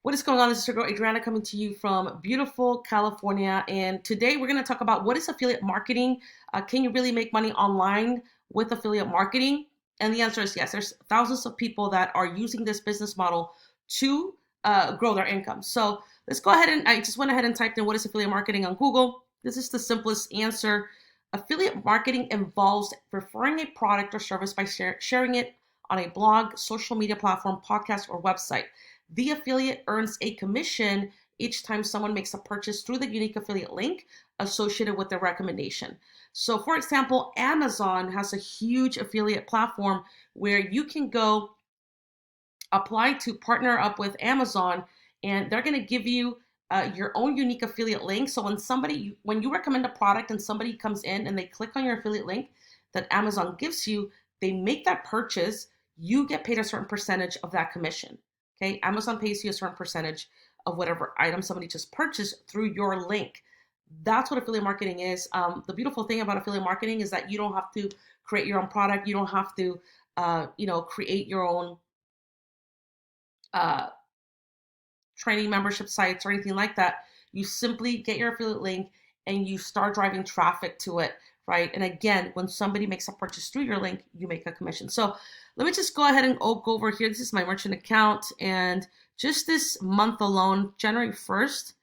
What is going on? This is your girl Adriana coming to you from beautiful California. And today we're going to talk about what is affiliate marketing. Can you really make money online with affiliate marketing? And the answer is yes. There's thousands of people that are using this business model to grow their income. So let's go ahead and I just went ahead and typed in what is affiliate marketing on Google. This is the simplest answer. Affiliate marketing involves referring a product or service by sharing it on a blog, social media platform, podcast, or website. The affiliate earns a commission each time someone makes a purchase through the unique affiliate link associated with the recommendation. So, for example, Amazon has a huge affiliate platform where you can go apply to partner up with Amazon, and they're going to give you your own unique affiliate link. So when you recommend a product and somebody comes in and they click on your affiliate link that Amazon gives you, they make that purchase. You get paid a certain percentage of that commission. Okay, Amazon pays you a certain percentage of whatever item somebody just purchased through your link. That's what affiliate marketing is. The beautiful thing about affiliate marketing is that you don't have to create your own product. You don't have to, create your own uh, training membership sites or anything like that. You simply get your affiliate link and you start driving traffic to it, right? And again, when somebody makes a purchase through your link, you make a commission. So let me just go ahead and go over here. This is my merchant account. And just this month alone, January 1st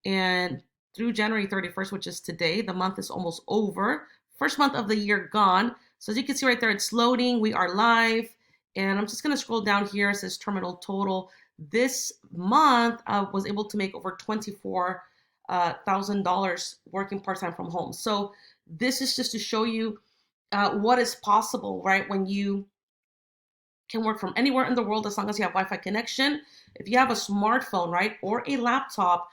and through January 31st, which is today, the month is almost over. First month of the year gone. So as you can see right there, it's loading. We are live. And I'm just going to scroll down here. It says terminal total. This month, I was able to make over $24,000 working part-time from home. So this is just to show you what is possible, right? When you can work from anywhere in the world as long as you have Wi-Fi connection. If you have a smartphone, right, or a laptop,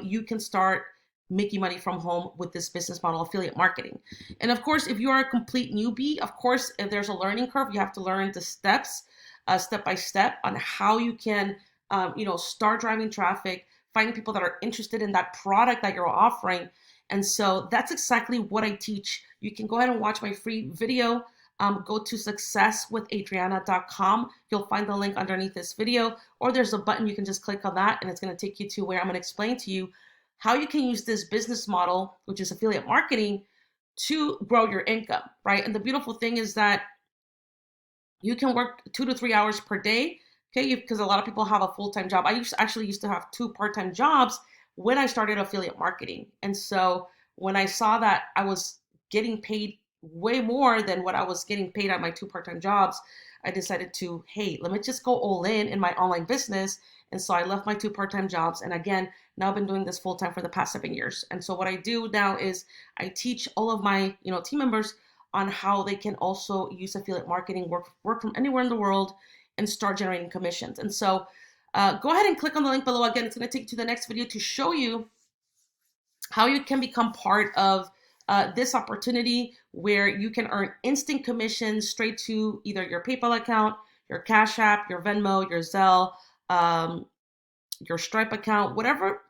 you can start making money from home with this business model, affiliate marketing. And of course, if you are a complete newbie, of course, if there's a learning curve, you have to learn the steps, step by step, on how you can, start driving traffic, finding people that are interested in that product that you're offering. And so that's exactly what I teach. You can go ahead and watch my free video. Go to successwithadriana.com. You'll find the link underneath this video, or there's a button you can just click on that, and it's going to take you to where I'm going to explain to you how you can use this business model, which is affiliate marketing, to grow your income, right? And the beautiful thing is that you can work 2 to 3 hours per day, okay? Because a lot of people have a full-time job. Actually used to have two part-time jobs when I started affiliate marketing. And so when I saw that I was getting paid way more than what I was getting paid at my two part-time jobs, I decided to, hey, let me just go all in my online business. And so I left my two part-time jobs. And again, now I've been doing this full-time for the past 7 years. And so what I do now is I teach all of my, team members on how they can also use affiliate marketing, work from anywhere in the world, and start generating commissions. And so go ahead and click on the link below. Again, it's going to take you to the next video to show you how you can become part of this opportunity where you can earn instant commissions straight to either your PayPal account, your Cash App, your Venmo, your Zelle, your Stripe account, whatever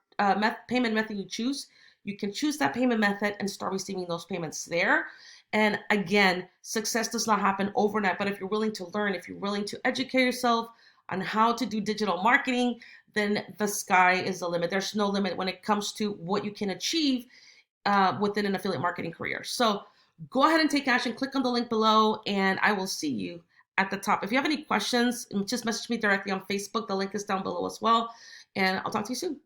payment method you choose. You can choose that payment method and start receiving those payments there. And again, success does not happen overnight, but if you're willing to learn, if you're willing to educate yourself on how to do digital marketing, then the sky is the limit. There's no limit when it comes to what you can achieve within an affiliate marketing career. So go ahead and take action. Click on the link below, and I will see you at the top. If you have any questions, just message me directly on Facebook. The link is down below as well, and I'll talk to you soon.